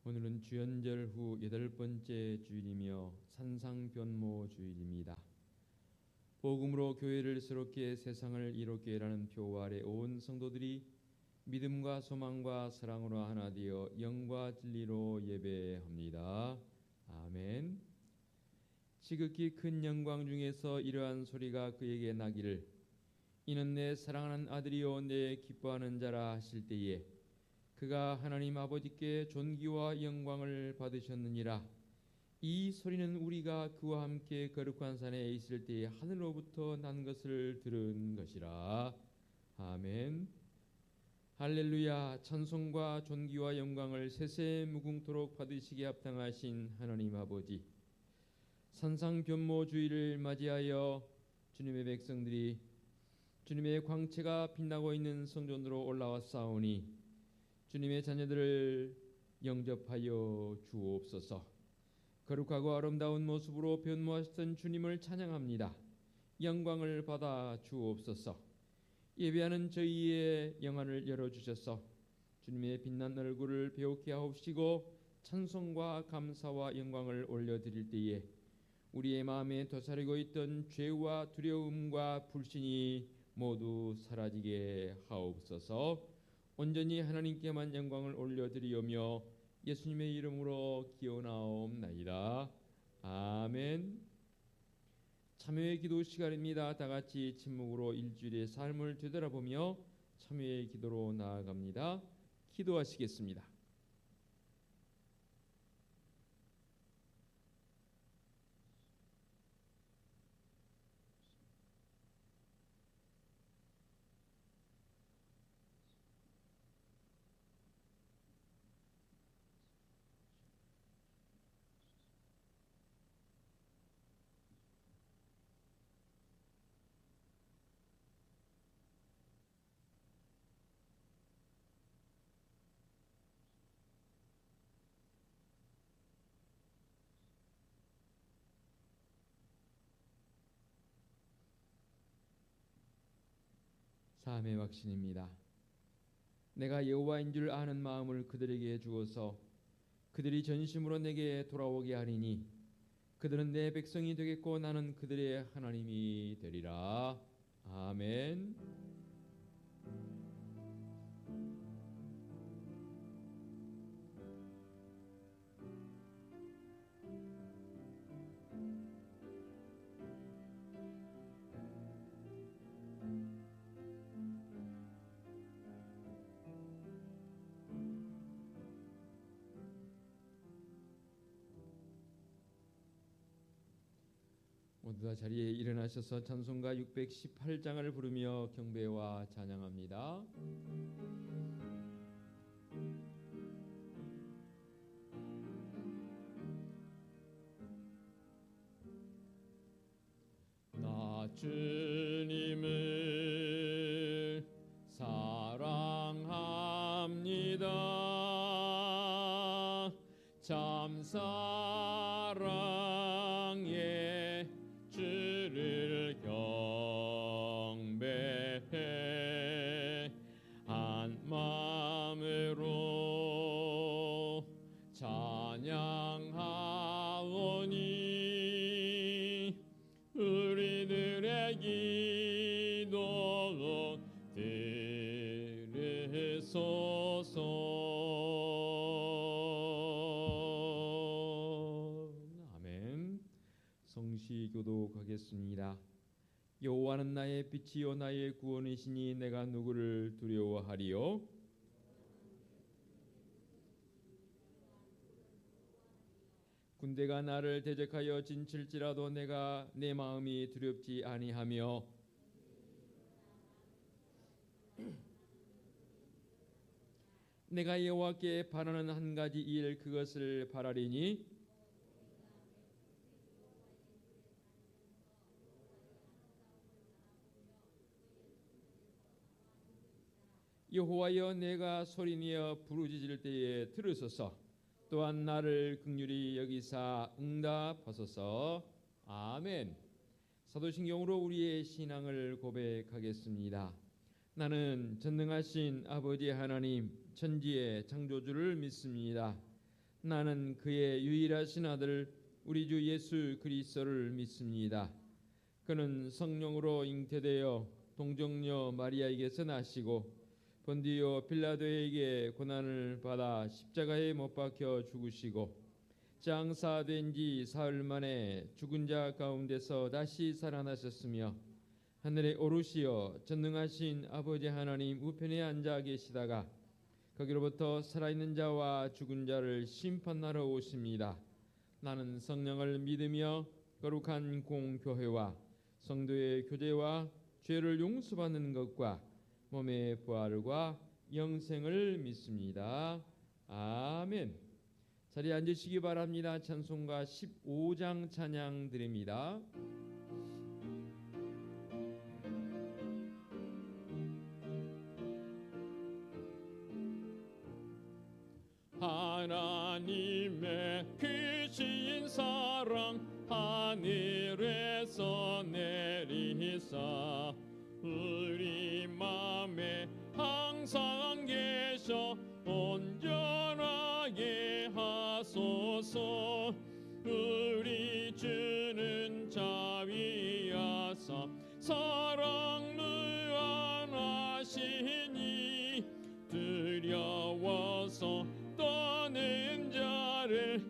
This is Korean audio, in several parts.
오늘은 주연절 후 8번째 주일이며 산상변모 주일입니다. 복음으로 교회를 새롭게 세상을 이롭게 하라는 표 아래 온 성도들이 믿음과 소망과 사랑으로 하나 되어 영과 진리로 예배합니다. 아멘. 지극히 큰 영광 중에서 이러한 소리가 그에게 나기를 이는 내 사랑하는 아들이요 내 기뻐하는 자라 하실 때에 그가 하나님 아버지께 존귀와 영광을 받으셨느니라. 이 소리는 우리가 그와 함께 거룩한 산에 있을 때에 하늘로부터 난 것을 들은 것이라. 아멘. 할렐루야. 찬송과 존귀와 영광을 세세 무궁토록 받으시기에 합당하신 하나님 아버지, 산상변모 주일을 맞이하여 주님의 백성들이 주님의 광채가 빛나고 있는 성전으로 올라왔사오니 주님의 자녀들을 영접하여 주옵소서. 거룩하고 아름다운 모습으로 변모하셨던 주님을 찬양합니다. 영광을 받아 주옵소서. 예배하는 저희의 영안을 열어주셔서 주님의 빛난 얼굴을 배우게 하옵시고 찬송과 감사와 영광을 올려드릴 때에 우리의 마음에 도사리고 있던 죄와 두려움과 불신이 모두 사라지게 하옵소서. 온전히 하나님께만 영광을 올려드리오며 예수님의 이름으로 기원하옵나이다. 아멘. 참여의 기도 시간입니다. 다 같이 침묵으로 일주일의 삶을 되돌아보며 참여의 기도로 나아갑니다. 기도하시겠습니다. 삶의 확신입니다. 내가 여호와인 줄 아는 마음을 그들에게 주어서 그들이 전심으로 내게 돌아오게 하리니 그들은 내 백성이 되겠고 나는 그들의 하나님이 되리라. 아멘. 모두 다 자리에 일어나셔서 찬송가 618장을 부르며 경배와 찬양합니다. 나 주님을 사랑합니다. 참 사랑의 주를 경배해 한 마음으로 찬양하오니 우리들의 기도 들으소서. 아멘. 성시 교독하겠습니다. 여호와는 나의 빛이요 나의 구원이시니 내가 누구를 두려워하리요? 군대가 나를 대적하여 진칠지라도 내가 내 마음이 두렵지 아니하며 내가 여호와께 바라는 한 가지 일 그것을 바라리니 여호와여 내가 소리내어 부르짖을 때에 들으소서. 또한 나를 긍휼히 여기사 응답하소서. 아멘. 사도신경으로 우리의 신앙을 고백하겠습니다. 나는 전능하신 아버지 하나님 천지의 창조주를 믿습니다. 나는 그의 유일하신 아들 우리 주 예수 그리스도를 믿습니다. 그는 성령으로 잉태되어 동정녀 마리아에게서 나시고 본디오 빌라도에게 고난을 받아 십자가에 못 박혀 죽으시고 장사된 지 사흘 만에 죽은 자 가운데서 다시 살아나셨으며 하늘에 오르시어 전능하신 아버지 하나님 우편에 앉아 계시다가 거기로부터 살아있는 자와 죽은 자를 심판하러 오십니다. 나는 성령을 믿으며 거룩한 공교회와 성도의 교제와 죄를 용서받는 것과 몸의 부활과 영생을 믿습니다. 아멘. 자리에 앉으시기 바랍니다. 찬송가 15장 찬양 드립니다. 하나님의 크신 사랑 하늘에서 내리사 우리 맘에 항상 계셔 온전하게 하소서. 우리 주는 자비하사 사랑 무한하시니 두려워서 떠는 자를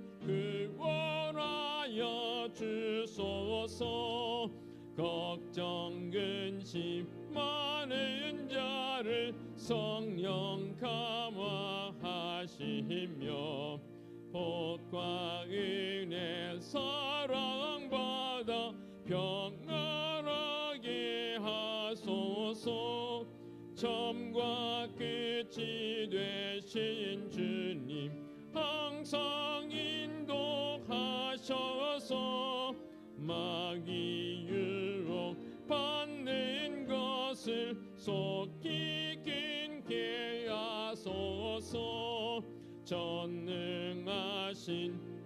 구원하여 주소서. 걱정 근심 많은 자를 성령 감화하시며 복과 은혜 사랑받아 평안하게 하소서. 처음과 끝이 되신 주님 항상 인도하셔서 마귀 유혹 받는 것을 속히 끊게 하소서. 전능하신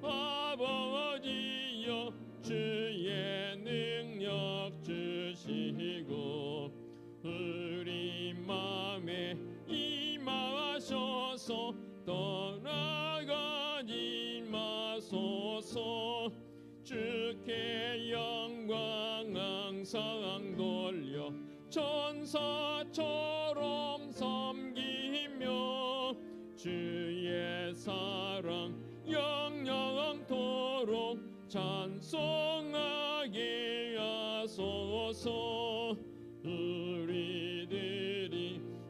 아버지여 주의 능력 주시고 우리 맘에 임하셔서 떠나가지 마소서. 주께 영광 항상 돌려 천사처럼 섬기며 주의 사랑 영영토록 찬송하게 하소서. 우리들이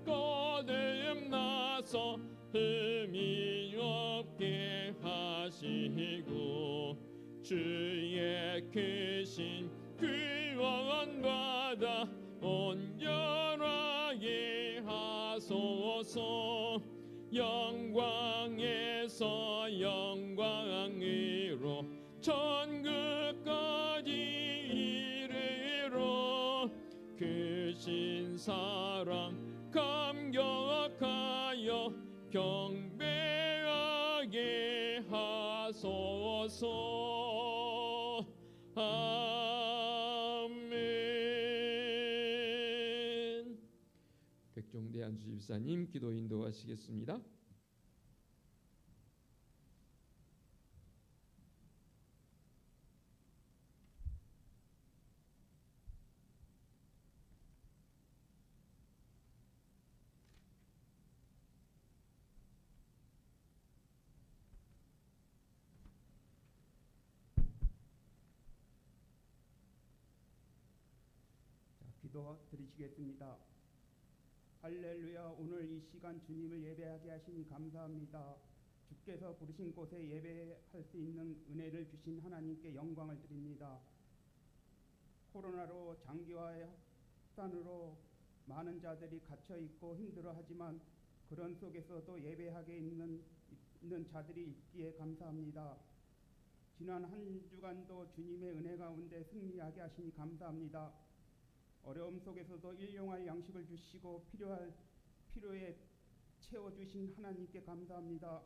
거듭나서 흠이 없게 하시고 주의 크신 구원 받아 온전하게 하소서. 영광에서 영광으로 천국까지 이르러 크신 사랑 감격하여 경배하게 하소서. 아멘. 백종대 안수집사님 기도 인도하시겠습니다. 기도 드리시겠습니다. 할렐루야. 오늘 이 시간 주님을 예배하게 하시니 감사합니다. 주께서 부르신 곳에 예배할 수 있는 은혜를 주신 하나님께 영광을 드립니다. 코로나로 장기화 확산으로 많은 자들이 갇혀 있고 힘들어하지만 그런 속에서도 예배하게 있는 자들이 있기에 감사합니다. 지난 한 주간도 주님의 은혜 가운데 승리하게 하시니 감사합니다. 어려움 속에서도 일용할 양식을 주시고 필요에 채워주신 하나님께 감사합니다.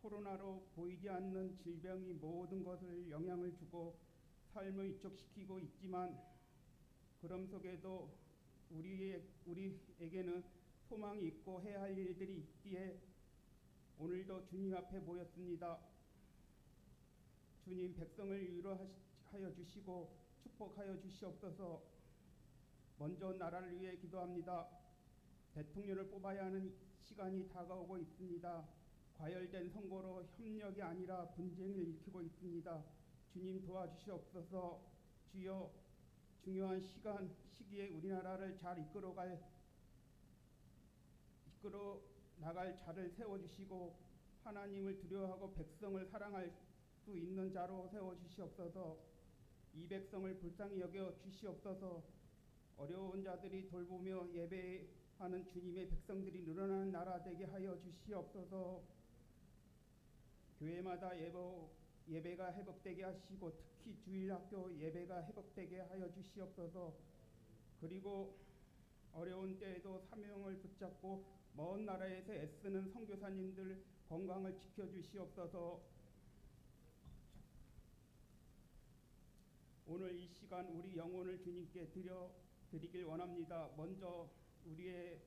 코로나로 보이지 않는 질병이 모든 것을 영향을 주고 삶을 이촉시키고 있지만 그럼 속에도 우리에게는 소망이 있고 해야 할 일들이 있기에 오늘도 주님 앞에 모였습니다. 주님, 백성을 위로하여 주시고 축복하여 주시옵소서. 먼저 나라를 위해 기도합니다. 대통령을 뽑아야 하는 시간이 다가오고 있습니다. 과열된 선거로 협력이 아니라 분쟁을 일으키고 있습니다. 주님, 도와주시옵소서. 주여, 중요한 시기에 우리나라를 잘 이끌어 나갈 자를 세워주시고 하나님을 두려워하고 백성을 사랑할 수 있는 자로 세워주시옵소서. 이 백성을 불쌍히 여겨 주시옵소서. 어려운 자들이 돌보며 예배하는 주님의 백성들이 늘어나는 나라 되게 하여 주시옵소서. 교회마다 예배가 회복되게 하시고 특히 주일학교 예배가 회복되게 하여 주시옵소서. 그리고 어려운 때에도 사명을 붙잡고 먼 나라에서 애쓰는 선교사님들 건강을 지켜주시옵소서. 오늘 이 시간 우리 영혼을 주님께 드리길 원합니다. 먼저 우리의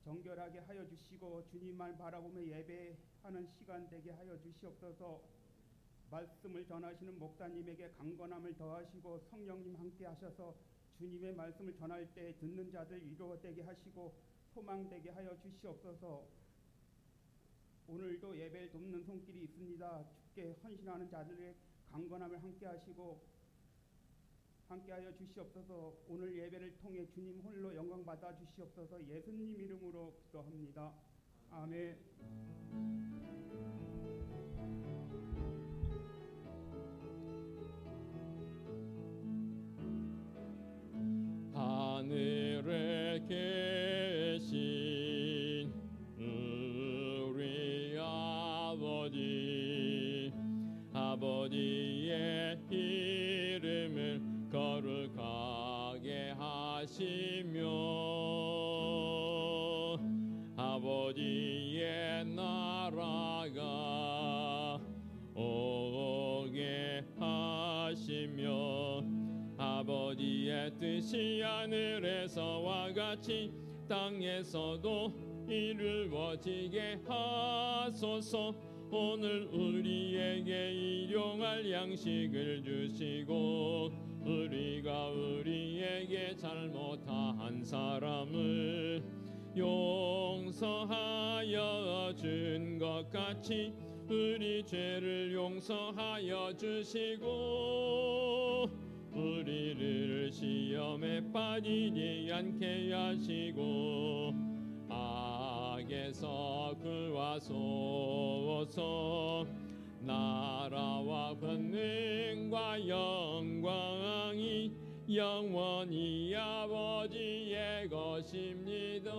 정결하게 하여 주시고 주님만 바라보며 예배하는 시간 되게 하여 주시옵소서. 말씀을 전하시는 목사님에게 강건함을 더하시고 성령님 함께 하셔서 주님의 말씀을 전할 때 듣는 자들 위로되게 하시고 소망되게 하여 주시옵소서. 오늘도 예배를 돕는 손길이 있습니다. 주께 헌신하는 자들의 강건함을 함께 하여 주시옵소서. 오늘 예배를 통해 주님 홀로 영광 받아 주시옵소서. 예수님 이름으로 기도합니다. 아멘. 하늘에 계신 우리 아버지의 이름을 거룩하게 하시며 아버지의 나라가 오게 하시며 아버지의 뜻이 하늘에서와 같이 땅에서도 이루어지게 하소서. 오늘 우리에게 일용할 양식을 주시고 우리가 우리에게 잘못한 사람을 용서하여 준 것 같이 우리 죄를 용서하여 주시고 우리를 시험에 빠지지 않게 하시고 악에서 구하소서. 나라와 권능과 영광이 영원히 아버지의 것입니다.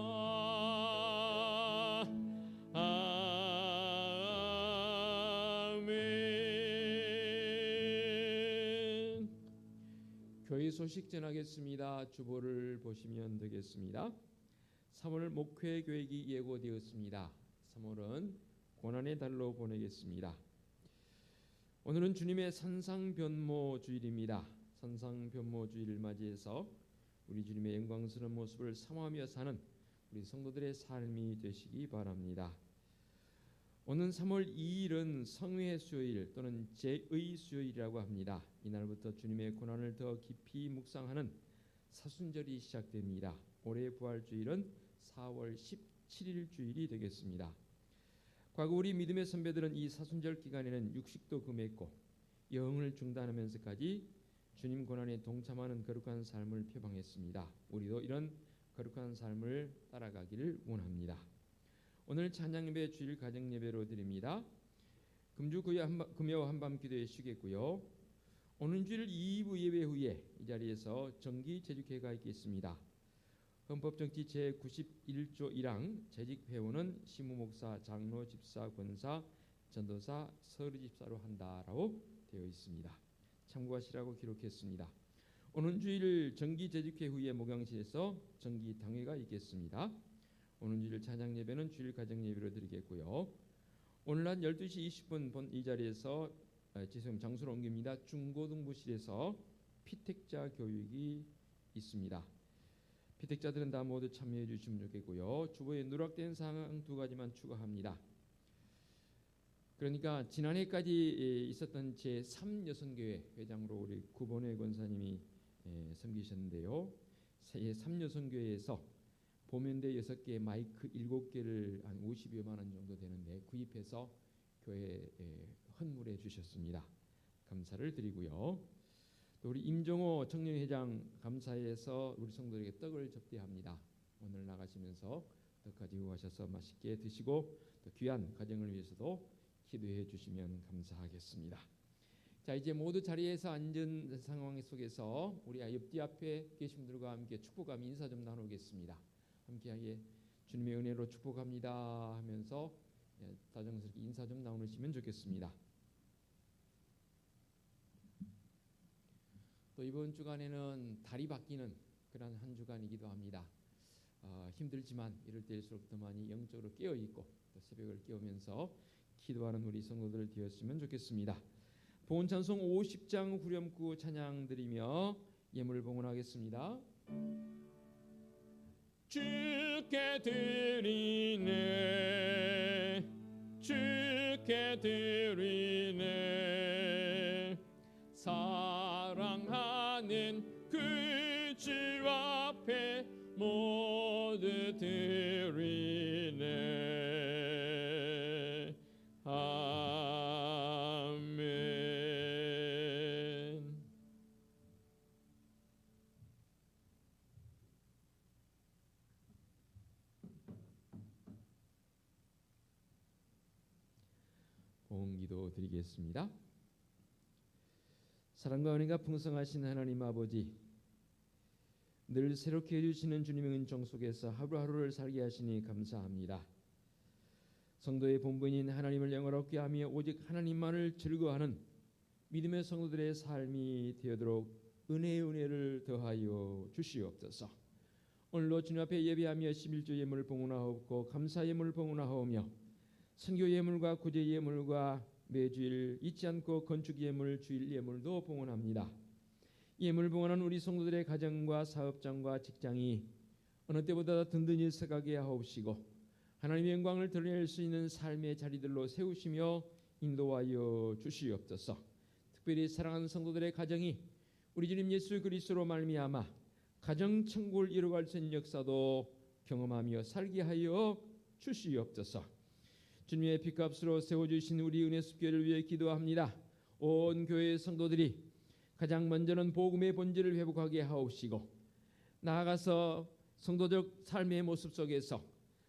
아멘. 교회 소식 전하겠습니다. 주보를 보시면 되겠습니다. 3월 목회 교육이 예고되었습니다. 3월은 고난의 달로 보내겠습니다. 오늘은 주님의 산상변모 주일입니다. 산상변모 주일을 맞이해서 우리 주님의 영광스러운 모습을 사모하며 사는 우리 성도들의 삶이 되시기 바랍니다. 오는 3월 2일은 성회 수요일 또는 제의 수요일이라고 합니다. 이날부터 주님의 고난을 더 깊이 묵상하는 사순절이 시작됩니다. 올해의 부활주일은 4월 17일 주일이 되겠습니다. 과거 우리 믿음의 선배들은 이 사순절 기간에는 육식도 금했고 여흥을 중단하면서까지 주님 고난에 동참하는 거룩한 삶을 표방했습니다. 우리도 이런 거룩한 삶을 따라가기를 원합니다. 오늘 찬양예배 주일 가정예배로 드립니다. 금주 금요 한밤 기도에 쉬겠고요. 오는 주일 2부 예배 후에 이 자리에서 정기 재직회가 있겠습니다. 헌법정치 제91조 1항 재직회원은 시무목사, 장로, 집사, 권사, 전도사, 서류집사로 한다라고 되어 있습니다. 참고하시라고 기록했습니다. 오는 주일 정기 재직회 후에 목양실에서 정기 당회가 있겠습니다. 오는 주일 찬양 예배는 주일 가정 예배로 드리겠고요. 오늘 한 12시 20분 이 자리에서 장소를 옮깁니다. 중고등부실에서 피택자 교육이 있습니다. 피택자들은 다 모두 참여해 주시면 좋겠고요. 주보에 누락된 사항 2가지만 추가합니다. 그러니까 지난해까지 있었던 제3여선교회 회장으로 우리 구본회 권사님이 섬기셨는데요. 제3여선교회에서 보면대 6개, 마이크 7개를 한 50여만 원 정도 되는데 구입해서 교회에 헌물해 주셨습니다. 감사를 드리고요. 또 우리 임종호 청년회장 감사해서 우리 성도들에게 떡을 접대합니다. 오늘 나가시면서 떡 가지고 가셔서 맛있게 드시고 또 귀한 가정을 위해서도 기도해 주시면 감사하겠습니다. 자, 이제 모두 자리에서 앉은 상황 속에서 우리 옆뒤 앞에 계신 분들과 함께 축복하며 인사 좀 나누겠습니다. 함께하게 주님의 은혜로 축복합니다 하면서 다정스럽게 인사 좀 나누시면 좋겠습니다. 또 이번 주간에는 달이 바뀌는 그런 한 주간이기도 합니다. 힘들지만 이럴 때일수록 더 많이 영적으로 깨어 있고 또 새벽을 깨우면서 기도하는 우리 성도들 되었으면 좋겠습니다. 봉헌 찬송 50장 후렴구 찬양 드리며 예물 봉헌하겠습니다. 주께 드리네 주께 드리네 사랑하는 그 주 앞에 모두 드리네 아멘. 봉기도 드리겠습니다. 사랑과 은혜가 풍성하신 하나님 아버지, 늘 새롭게 해주시는 주님의 은총 속에서 하루하루를 살게 하시니 감사합니다. 성도의 본분인 하나님을 영화롭게 하며 오직 하나님만을 즐거워하는 믿음의 성도들의 삶이 되도록 은혜의 은혜를 더하여 주시옵소서. 오늘도 주님 앞에 예배하며 11조 예물을 봉헌하옵고 감사 예물을 봉헌하오며 선교 예물과 구제 예물과 매주일 잊지 않고 건축 예물, 주일 예물도 봉헌합니다. 예물 봉헌한 우리 성도들의 가정과 사업장과 직장이 어느 때보다 든든히 서가게 하옵시고 하나님의 영광을 드러낼 수 있는 삶의 자리들로 세우시며 인도하여 주시옵소서. 특별히 사랑하는 성도들의 가정이 우리 주님 예수 그리스도로 말미암아 가정 천국을 이루어갈 수 있는 역사도 경험하며 살게 하여 주시옵소서. 주님의 피값으로 세워주신 우리 은혜숲교회를 위해 기도합니다. 온 교회의 성도들이 가장 먼저는 복음의 본질을 회복하게 하옵시고 나아가서 성도적 삶의 모습 속에서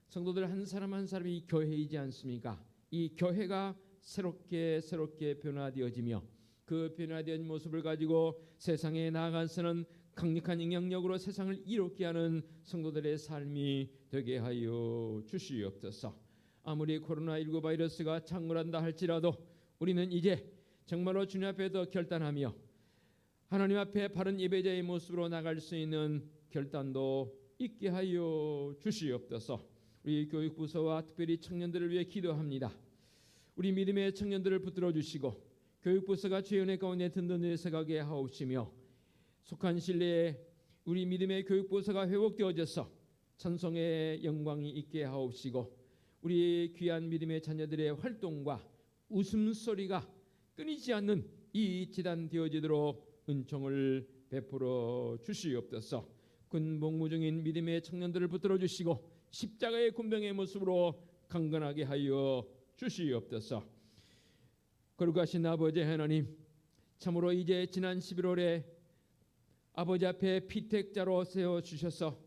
성도들 한 사람 한 사람이 교회이지 않습니까? 이 교회가 새롭게 변화되어지며 그 변화된 모습을 가지고 세상에 나아가서는 강력한 영향력으로 세상을 이롭게 하는 성도들의 삶이 되게 하여 주시옵소서. 아무리 코로나19 바이러스가 창궐한다 할지라도 우리는 이제 정말로 주님 앞에 더 결단하며 하나님 앞에 바른 예배자의 모습으로 나갈 수 있는 결단도 있게 하여 주시옵소서. 우리 교육부서와 특별히 청년들을 위해 기도합니다. 우리 믿음의 청년들을 붙들어 주시고 교육부서가 주의 가운데 든든히 서가게 하옵시며 속한 신뢰에 우리 믿음의 교육부서가 회복되어져서 찬송의 영광이 있게 하옵시고 우리 귀한 믿음의 자녀들의 활동과 웃음소리가 끊이지 않는 이 지단 되어지도록 은총을 베풀어 주시옵소서. 군복무 중인 믿음의 청년들을 붙들어 주시고 십자가의 군병의 모습으로 강건하게 하여 주시옵소서. 거룩하신 아버지 하나님, 참으로 이제 지난 11월에 아버지 앞에 피택자로 세워주셔서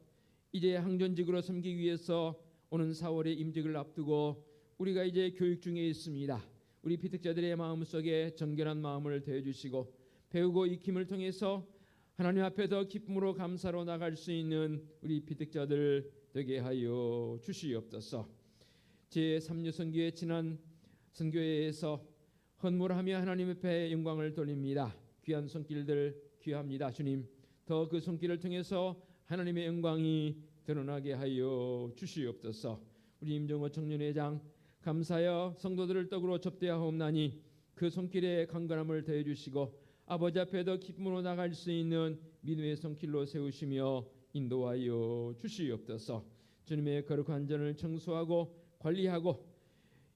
이제 항전직으로 섬기기 위해서 오는 4월에 임직을 앞두고 우리가 이제 교육 중에 있습니다. 우리 피택자들의 마음속에 정결한 마음을 더해주시고 배우고 익힘을 통해서 하나님 앞에 더 기쁨으로 감사로 나갈 수 있는 우리 피택자들 되게 하여 주시옵소서. 제3여선교회 지난 선교회에서 헌물하며 하나님 앞에 영광을 돌립니다. 귀한 손길들 귀합니다. 주님, 더 그 손길을 통해서 하나님의 영광이 드러나게 하여 주시옵소서. 우리 임종호 청년회장 감사하여 성도들을 떡으로 접대하옵나니 그 손길에 강건함을 더해 주시고 아버지 앞에 더 기쁨으로 나갈 수 있는 믿음의 손길로 세우시며 인도하여 주시옵소서. 주님의 거룩한 전을 청소하고 관리하고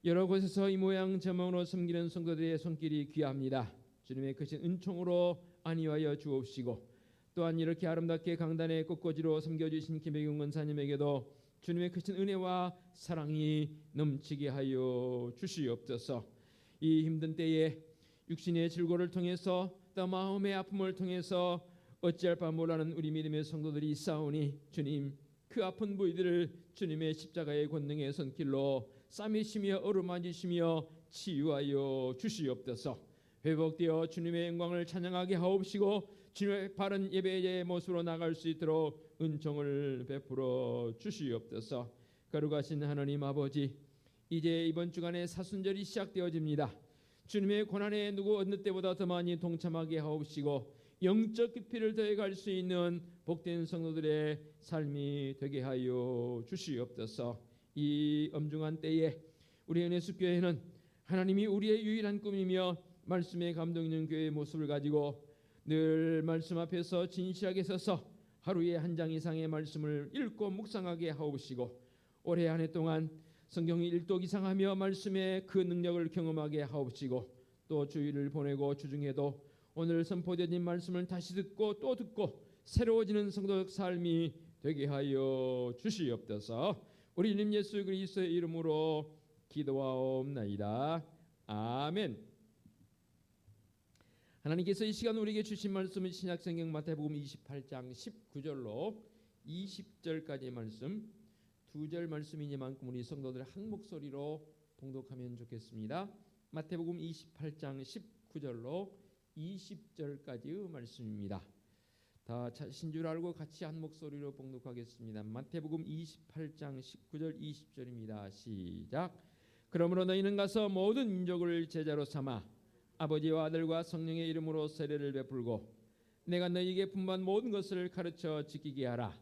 여러 곳에서 이 모양 저 모양으로 섬기는 성도들의 손길이 귀합니다. 주님의 크신 은총으로 안위하여 주옵시고 또한 이렇게 아름답게 강단의 꽃꽂이로 섬겨주신 김혜경 권사님에게도 주님의 크신 은혜와 사랑이 넘치게 하여 주시옵소서. 이 힘든 때에 육신의 질고를 통해서 또 마음의 아픔을 통해서 어찌할 바 몰라는 우리 믿음의 성도들이 있사오니 주님 그 아픈 부위들을 주님의 십자가의 권능의 손길로 싸매시며 어루만지시며 치유하여 주시옵소서. 회복되어 주님의 영광을 찬양하게 하옵시고 주님의 바른 예배의 모습으로 나갈 수 있도록 은총을 베풀어 주시옵소서. 거룩하신 하나님 아버지, 이제 이번 주간에 사순절이 시작되어집니다. 주님의 고난에 누구 어느 때보다 더 많이 동참하게 하옵시고 영적 깊이를 더해갈 수 있는 복된 성도들의 삶이 되게 하여 주시옵소서. 이 엄중한 때에 우리 은혜숲교회는 하나님이 우리의 유일한 꿈이며 말씀에 감동 있는 교회의 모습을 가지고 늘 말씀 앞에서 진실하게 서서 하루에 한 장 이상의 말씀을 읽고 묵상하게 하옵시고 올해 한 해 동안 성경 일독 이상 하며 말씀의 그 능력을 경험하게 하옵시고 또 주일을 보내고 주중에도 오늘 선포되는 말씀을 다시 듣고 또 듣고 새로워지는 성도적 삶이 되게 하여 주시옵소서. 우리 주님 예수 그리스도의 이름으로 기도하옵나이다. 아멘. 하나님께서 이 시간 우리에게 주신 말씀은 신약성경 마태복음 28장 19절로 20절까지의 말씀, 두 절 말씀이니만큼 우리 성도들 한 목소리로 봉독하면 좋겠습니다. 마태복음 28장 19절로 20절까지의 말씀입니다. 다 자신 줄 알고 같이 한 목소리로 봉독하겠습니다. 마태복음 28장 19절 20절입니다. 시작. 그러므로 너희는 가서 모든 민족을 제자로 삼아 아버지와 아들과 성령의 이름으로 세례를 베풀고 내가 너희에게 분부한 모든 것을 가르쳐 지키게 하라.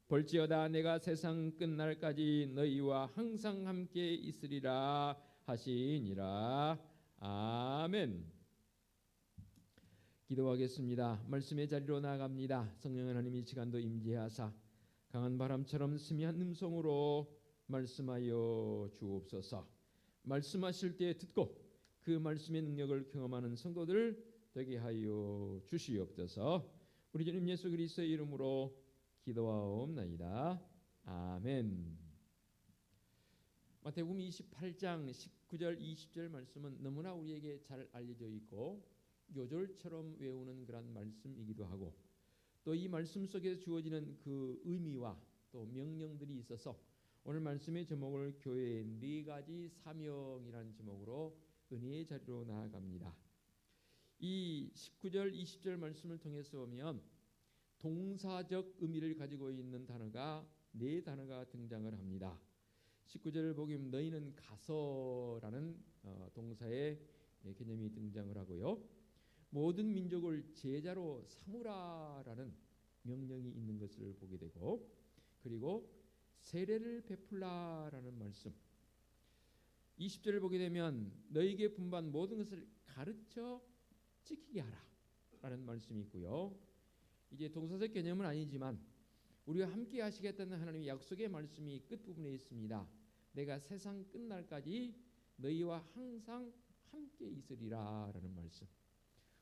볼지어다 내가 세상 끝날까지 너희와 항상 함께 있으리라 하시니라. 아멘. 기도하겠습니다. 말씀의 자리로 나아갑니다. 성령 하나님 이 시간도 임재하사 강한 바람처럼 스미한 음성으로 말씀하여 주옵소서. 말씀하실 때 듣고 그 말씀의 능력을 경험하는 성도들 되게 하여 주시옵소서. 우리 주님 예수 그리스도의 이름으로 기도하옵나이다. 아멘. 마태복음 28장 19절 20절 말씀은 너무나 우리에게 잘 알려져 있고 요절처럼 외우는 그런 말씀이기도 하고 또 이 말씀 속에 주어지는 그 의미와 또 명령들이 있어서 오늘 말씀의 제목을 교회의 네 가지 사명이라는 제목으로 은혜의 자리로 나아갑니다. 이 19절 20절 말씀을 통해서 보면 동사적 의미를 가지고 있는 단어가 네 단어가 등장을 합니다. 19절을 보게 되면 너희는 가서라는 동사의 개념이 등장을 하고요. 모든 민족을 제자로 삼으라라는 명령이 있는 것을 보게 되고 그리고 세례를 베풀라라는 말씀 20절을 보게 되면 너희에게 분부한 모든 것을 가르쳐 지키게 하라 라는 말씀이 있고요. 이제 동사적 개념은 아니지만 우리와 함께 하시겠다는 하나님의 약속의 말씀이 끝부분에 있습니다. 내가 세상 끝날까지 너희와 항상 함께 있으리라 라는 말씀.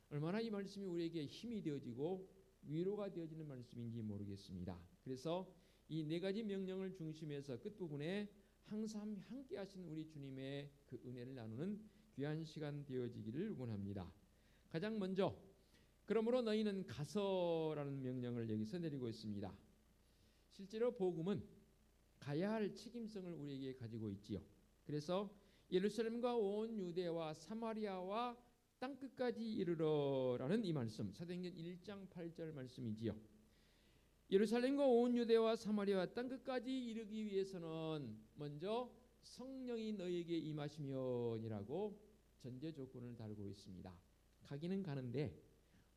얼마나 이 말씀이 우리에게 힘이 되어지고 위로가 되어지는 말씀인지 모르겠습니다. 그래서 이 네 가지 명령을 중심해서 끝부분에 항상 함께 하신 우리 주님의 그 은혜를 나누는 귀한 시간 되어지기를 원합니다. 가장 먼저 그러므로 너희는 가서라는 명령을 여기서 내리고 있습니다. 실제로 복음은 가야 할 책임성을 우리에게 가지고 있지요. 그래서 예루살렘과 온 유대와 사마리아와 땅끝까지 이르러라는 이 말씀 사도행전 1장 8절 말씀이지요. 예루살렘과 온 유대와 사마리아와 땅끝까지 이르기 위해서는 먼저 성령이 너희에게 임하시면이라고 전제 조건을 달고 있습니다. 가기는 가는데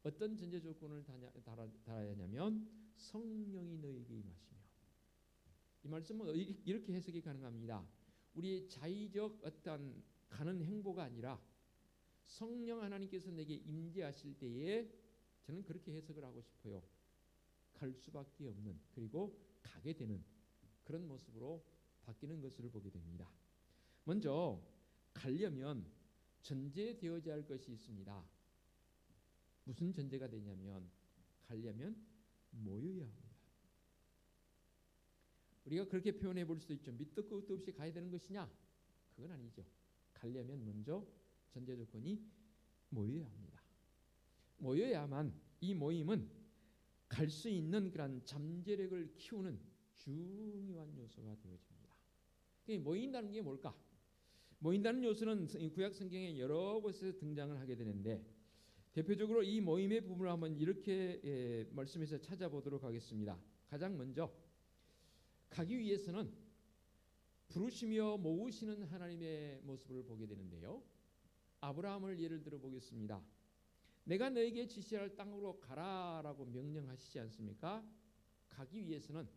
어떤 전제 조건을 달아야 하냐면 성령이 너희에게 임하시며 이 말씀은 이렇게 해석이 가능합니다. 우리의 자의적 어떤 가는 행보가 아니라 성령 하나님께서 내게 임재하실 때에 저는 그렇게 해석을 하고 싶어요. 갈 수밖에 없는 그리고 가게 되는 그런 모습으로 바뀌는 것을 보게 됩니다. 먼저 가려면 전제되어야 할 것이 있습니다. 무슨 전제가 되냐면 가려면 모여야 합니다. 우리가 그렇게 표현해 볼 수도 있죠. 밑도 끝도 없이 가야 되는 것이냐? 그건 아니죠. 가려면 먼저 전제 조건이 모여야 합니다. 모여야만 이 모임은 갈 수 있는 그런 잠재력을 키우는 중요한 요소가 되어집니다. 모인다는 게 뭘까? 모인다는 요소는 구약 성경에 여러 곳에서 등장을 하게 되는데 대표적으로 이 모임의 부분을 한번 이렇게 말씀해서 찾아보도록 하겠습니다. 가장 먼저 가기 위해서는 부르시며 모으시는 하나님의 모습을 보게 되는데요. 아브라함을 예를 들어 보겠습니다. 내가 너에게 지시할 땅으로 가라라고 명령하시지 않습니까? 가기 위해서는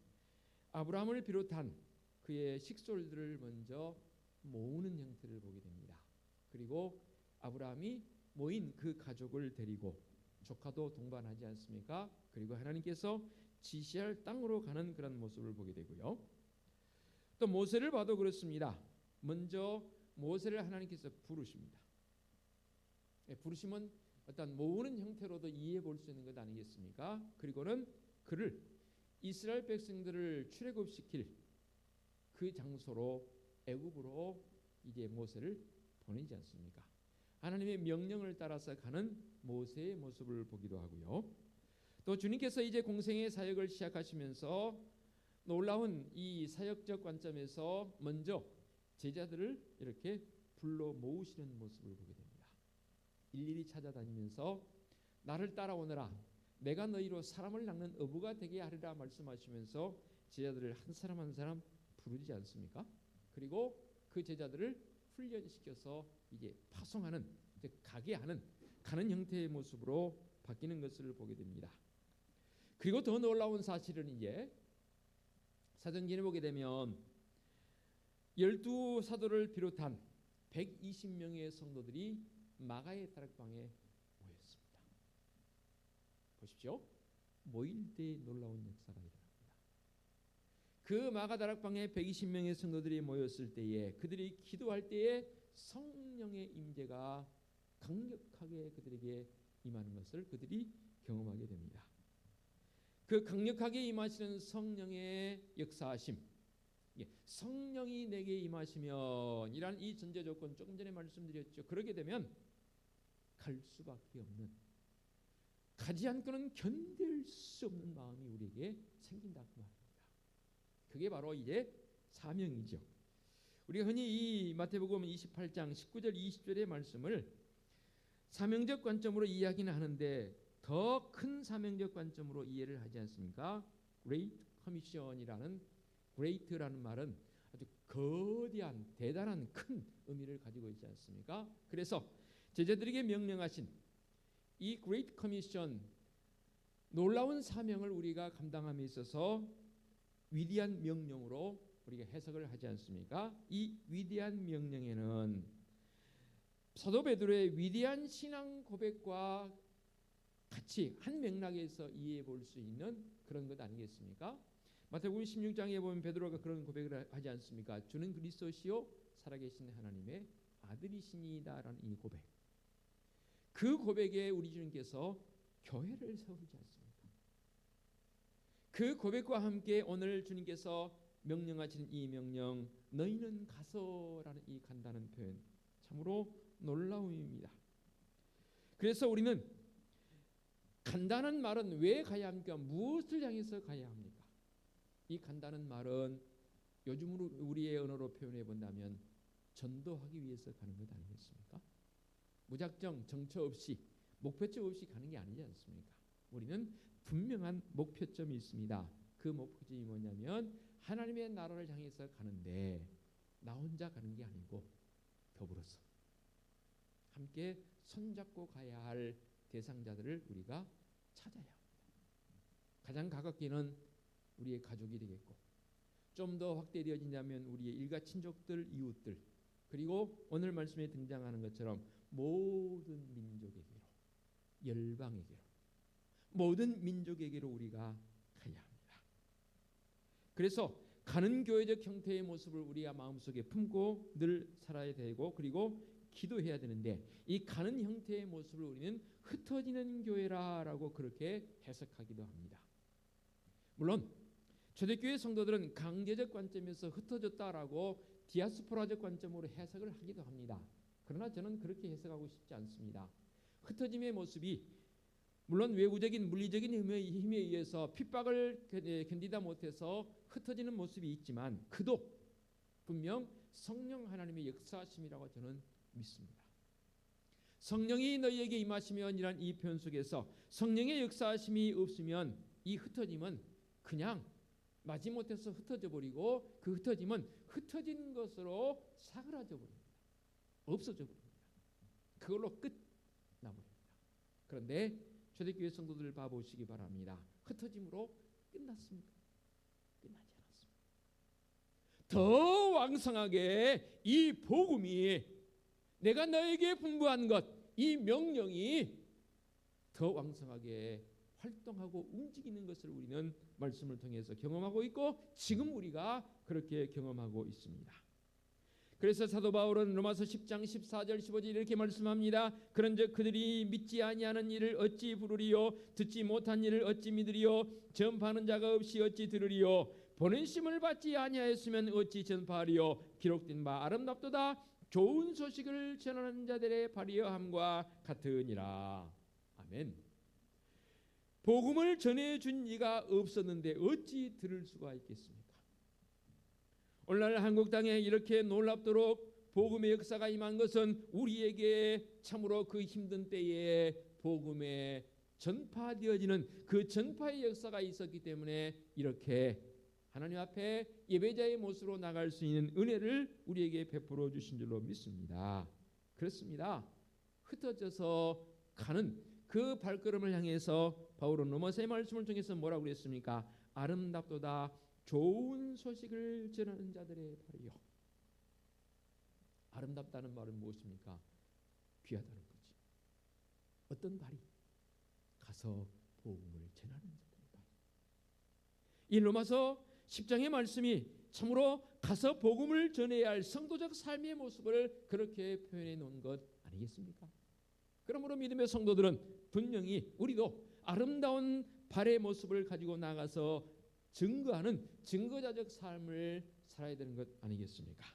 아브라함을 비롯한 그의 식솔들을 먼저 모으는 형태를 보게 됩니다. 그리고 아브라함이 모인 그 가족을 데리고 조카도 동반하지 않습니까? 그리고 하나님께서 지시할 땅으로 가는 그런 모습을 보게 되고요. 또 모세를 봐도 그렇습니다. 먼저 모세를 하나님께서 부르십니다. 부르심은 어떤 모으는 형태로도 이해해 볼 수 있는 것 아니겠습니까? 그리고는 그를 이스라엘 백성들을 출애굽시킬 그 장소로 애굽으로 이제 모세를 보내지 않습니까? 하나님의 명령을 따라서 가는 모세의 모습을 보기도 하고요. 또 주님께서 이제 공생의 사역을 시작하시면서 놀라운 이 사역적 관점에서 먼저 제자들을 이렇게 불러 모으시는 모습을 보게 됩니다. 일일이 찾아다니면서 나를 따라오너라 내가 너희로 사람을 낚는 어부가 되게 하리라 말씀하시면서 제자들을 한 사람 한 사람 부르지 않습니까? 그리고 그 제자들을 훈련시켜서 이제 파송하는, 즉 가게 하는, 가는 형태의 모습으로 바뀌는 것을 보게 됩니다. 그리고 더 놀라운 사실은 이제 사도행전에 보게 되면 12사도를 비롯한 120명의 성도들이 마가의 다락방에 모였습니다. 보십시오. 모일 때 놀라운 역사가 일어납니다. 그 마가 다락방에 120명의 성도들이 모였을 때에 그들이 기도할 때에 성령의 임재가 강력하게 그들에게 임하는 것을 그들이 경험하게 됩니다. 그 강력하게 임하시는 성령의 역사하심, 성령이 내게 임하시면 이란 이 전제 조건 조금 전에 말씀드렸죠. 그러게 되면 갈 수밖에 없는, 가지 않고는 견딜 수 없는 마음이 우리에게 생긴다고 말합니다. 그게 바로 이제 사명이죠. 우리가 흔히 이 마태복음 28장 19절 20절의 말씀을 사명적 관점으로 이야기는 하는데 더 큰 사명적 관점으로 이해를 하지 않습니까? Great Commission이라는 Great라는 말은 아주 거대한 대단한 큰 의미를 가지고 있지 않습니까? 그래서 제자들에게 명령하신 이 Great Commission, 놀라운 사명을 우리가 감당함에 있어서 위대한 명령으로 우리가 해석을 하지 않습니까? 이 위대한 명령에는 사도 베드로의 위대한 신앙 고백과 같이 한 맥락에서 이해해 볼 수 있는 그런 것 아니겠습니까? 마태복음 16장에 보면 베드로가 그런 고백을 하지 않습니까? 주는 그리스도시요 살아계신 하나님의 아들이시니다라는 이 고백. 그 고백에 우리 주님께서 교회를 세우지 않습니까? 그 고백과 함께 오늘 주님께서 명령하신 이 명령, 너희는 가서라는 이 간단한 표현, 참으로 놀라움입니다. 그래서 우리는 간단한 말은 왜 가야 합니까? 무엇을 향해서 가야 합니까? 이 간단한 말은 요즘으로 우리의 언어로 표현해 본다면 전도하기 위해서 가는 것 아니겠습니까? 무작정 정처 없이 목표점 없이 가는 게 아니지 않습니까? 우리는 분명한 목표점이 있습니다. 그 목표점이 뭐냐면 하나님의 나라를 향해서 가는데 나 혼자 가는 게 아니고 더불어서 함께 손잡고 가야 할 대상자들을 우리가 찾아야 합니다. 가장 가깝게는 우리의 가족이 되겠고 좀 더 확대되어진다면 우리의 일가 친족들, 이웃들, 그리고 오늘 말씀에 등장하는 것처럼 모든 민족에게로, 열방에게로, 모든 민족에게로 우리가 가야 합니다. 그래서 가는 교회적 형태의 모습을 우리가 마음속에 품고 늘 살아야 되고 그리고 기도해야 되는데 이 가는 형태의 모습을 우리는 흩어지는 교회라고 그렇게 해석하기도 합니다. 물론 초대교회 성도들은 강제적 관점에서 흩어졌다라고 디아스포라적 관점으로 해석을 하기도 합니다. 그러나 저는 그렇게 해석하고 싶지 않습니다. 흩어짐의 모습이 물론 외부적인 물리적인 힘에 의해서 핍박을 견디다 못해서 흩어지는 모습이 있지만 그도 분명 성령 하나님의 역사하심이라고 저는 믿습니다. 성령이 너희에게 임하시면이란 이 표현 속에서 성령의 역사하심이 없으면 이 흩어짐은 그냥 마지못해서 흩어져 버리고 그 흩어짐은 흩어진 것으로 사그라져 버립니다. 없어져 버립니다. 그걸로 끝 나버립니다. 그런데 초대교회 성도들 봐보시기 바랍니다. 흩어짐으로 끝났습니까? 끝나지 않았습니다. 더 왕성하게 이 복음이 내가 너에게 분부한 것, 이 명령이 더 왕성하게 활동하고 움직이는 것을 우리는 말씀을 통해서 경험하고 있고 지금 우리가 그렇게 경험하고 있습니다. 그래서 사도 바울은 로마서 10장 14절 15절 이렇게 말씀합니다. 그런즉 그들이 믿지 아니하는 일을 어찌 부르리요 듣지 못한 일을 어찌 믿으리요 전파하는 자가 없이 어찌 들으리요 보내심을 받지 아니하였으면 어찌 전파하리요 기록된 바 아름답도다 좋은 소식을 전하는 자들의 발휘함과 같으니라. 아멘. 복음을 전해준 이가 없었는데 어찌 들을 수가 있겠습니까? 오늘날 한국 땅에 이렇게 놀랍도록 복음의 역사가 임한 것은 우리에게 참으로 그 힘든 때에 복음에 전파되어지는 그 전파의 역사가 있었기 때문에 이렇게 하나님 앞에 예배자의 모습으로 나갈 수 있는 은혜를 우리에게 베풀어 주신 줄로 믿습니다. 그렇습니다. 흩어져서 가는 그 발걸음을 향해서 바울은 로마서의 말씀을 통해서 뭐라고 그랬습니까? 아름답도다 좋은 소식을 전하는 자들의 발이요. 아름답다는 말은 무엇입니까? 귀하다는 거지. 어떤 발이? 가서 복음을 전하는 자들의 발. 이 로마서 10장의 말씀이 참으로 가서 복음을 전해야 할 성도적 삶의 모습을 그렇게 표현해 놓은 것 아니겠습니까? 그러므로 믿음의 성도들은 분명히 우리도 아름다운 발의 모습을 가지고 나가서 증거하는 증거자적 삶을 살아야 되는 것 아니겠습니까?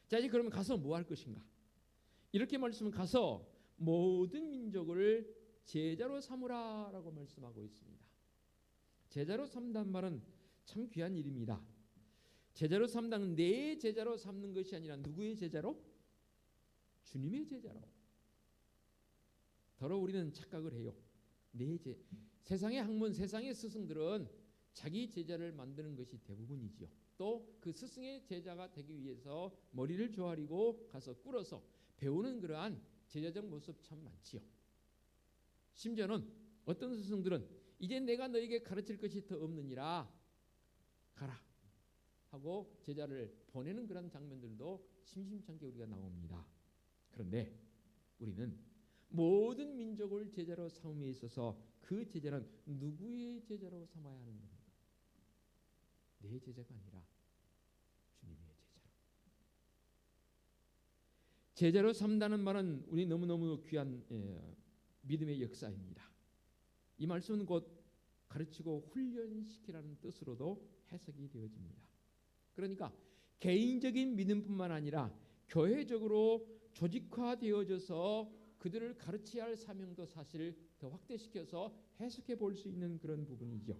자, 이제 그러면 가서 뭐 할 것인가? 이렇게 말씀은 가서 모든 민족을 제자로 삼으라라고 말씀하고 있습니다. 제자로 삼다는 말은 참 귀한 일입니다. 제자로 삼다는 내 제자로 삼는 것이 아니라 누구의 제자로? 주님의 제자로. 더러 우리는 착각을 해요. 세상의 학문, 세상의 스승들은 자기 제자를 만드는 것이 대부분이지요. 또 그 스승의 제자가 되기 위해서 머리를 조아리고 가서 꿇어서 배우는 그러한 제자적 모습 참 많지요. 심지어는 어떤 스승들은 이제 내가 너에게 가르칠 것이 더 없느니라 가라 하고 제자를 보내는 그런 장면들도 심심찮게 우리가 나옵니다. 그런데 우리는 모든 민족을 제자로 삼음에 있어서 그 제자는 누구의 제자로 삼아야 하는 겁니까? 내 제자가 아니라 주님의 제자로. 제자로 삼다는 말은 우리 너무너무 귀한 믿음의 역사입니다. 이 말씀은 곧 가르치고 훈련시키라는 뜻으로도 해석이 되어집니다. 그러니까 개인적인 믿음뿐만 아니라 교회적으로 조직화되어져서 그들을 가르쳐야 할 사명도 사실 더 확대시켜서 해석해 볼 수 있는 그런 부분이죠.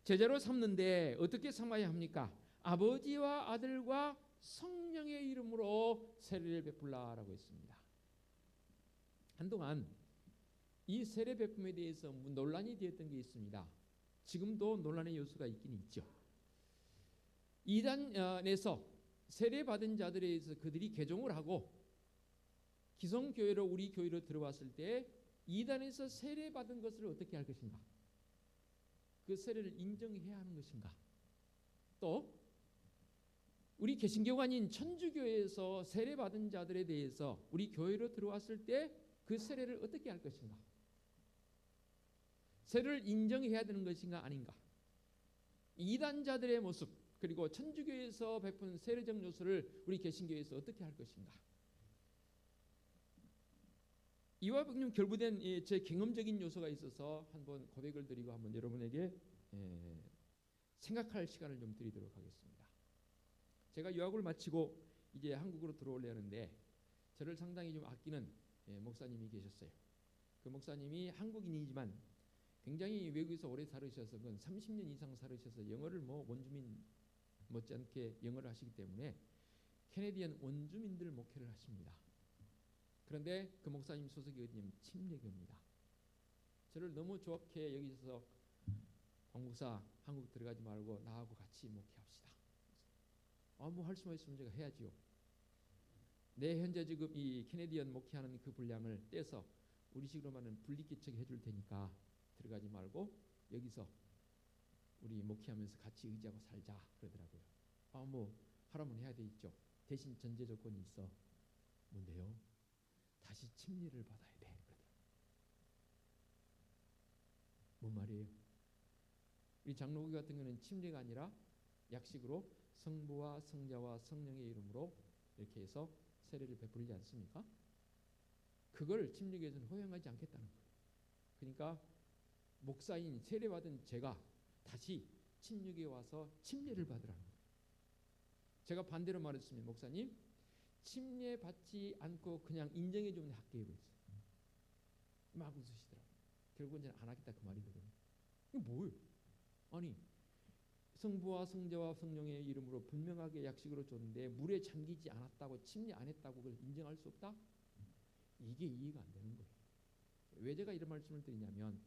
제자로 삼는데 어떻게 삼아야 합니까? 아버지와 아들과 성령의 이름으로 세례를 베풀라라고 했습니다. 한동안 이 세례 베품에 대해서 논란이 되었던 게 있습니다. 지금도 논란의 요소가 있긴 있죠. 이단에서 세례 받은 자들에 의해서 그들이 개종을 하고 기성교회로 우리 교회로 들어왔을 때 이단에서 세례 받은 것을 어떻게 할 것인가? 그 세례를 인정해야 하는 것인가? 또 우리 개신교가 아닌 천주교회에서 세례 받은 자들에 대해서 우리 교회로 들어왔을 때 그 세례를 어떻게 할 것인가? 세례를 인정해야 되는 것인가 아닌가? 이단자들의 모습, 그리고 천주교에서 베푼 세례적 요소를 우리 개신교에서 어떻게 할 것인가? 이와 결부된 제 경험적인 요소가 있어서 한번 고백을 드리고 한번 여러분에게 생각할 시간을 좀 드리도록 하겠습니다. 제가 유학을 마치고 이제 한국으로 들어오려 하는데 저를 상당히 좀 아끼는 목사님이 계셨어요. 그 목사님이 한국인이지만 굉장히 외국에서 오래 살으셔서 30년 이상 살으셔서 영어를 원주민 못지않게 영어를 하시기 때문에 캐네디언 원주민들 목회를 하십니다. 그런데 그 목사님 소속이 어디냐면 침례교입니다. 저를 너무 좋게 여기서 황 목사 한국 들어가지 말고 나하고 같이 목회합시다. 뭐 할 수만 있으면 제가 해야지요. 내 현재 지금 이 캐네디언 목회하는 그 분량을 떼서 우리식으로 말하면 분리개척 해줄 테니까 들어가지 말고 여기서 우리 목회하면서 같이 의지하고 살자 그러더라고요. 뭐 하라면 해야 되겠죠. 대신 전제 조건이 있어. 뭔데요? 다시 침례를 받아야 돼. 그러더라고요. 뭔 말이에요? 우리 장로교 같은 경우는 침례가 아니라 약식으로 성부와 성자와 성령의 이름으로 이렇게 해서 세례를 베풀지 않습니까? 그걸 침례교에서는 허용하지 않겠다는 거예요. 그러니까 목사인 세례받은 제가 다시 침례교에 와서 침례를 받으라는 거예요. 제가 반대로 말했으면 목사님 침례 받지 않고 그냥 인정해 주면 할게요. 막 웃으시더라고요. 결국은 저는 안 하겠다 그 말이거든요. 이게 뭐예요? 아니 성부와 성자와 성령의 이름으로 분명하게 약식으로 줬는데 물에 잠기지 않았다고 침례 안 했다고 그걸 인정할 수 없다? 이게 이해가 안 되는 거예요. 왜 제가 이런 말씀을 드리냐면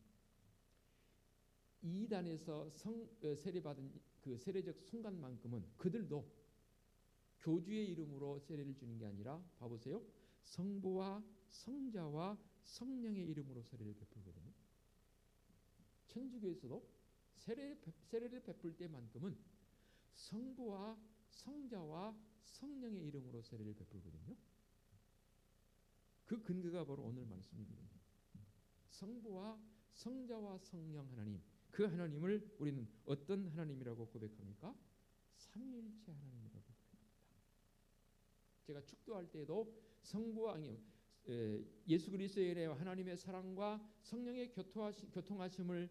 이단에서 세례받은 그 세례적 순간만큼은 그들도 교주의 이름으로 세례를 주는 게 아니라 봐보세요. 성부와 성자와 성령의 이름으로 세례를 베풀거든요. 천주교에서도 세례를 베풀 때만큼은 성부와 성자와 성령의 이름으로 세례를 베풀거든요. 그 근거가 바로 오늘 말씀이거든요. 성부와 성자와 성령 하나님, 그 하나님을 우리는 어떤 하나님이라고 고백합니까? 삼위일체 하나님이라고 고백합니다. 제가 축도할 때에도 성부와 예수 그리스도의 은혜와 하나님의 사랑과 성령의 교통하심을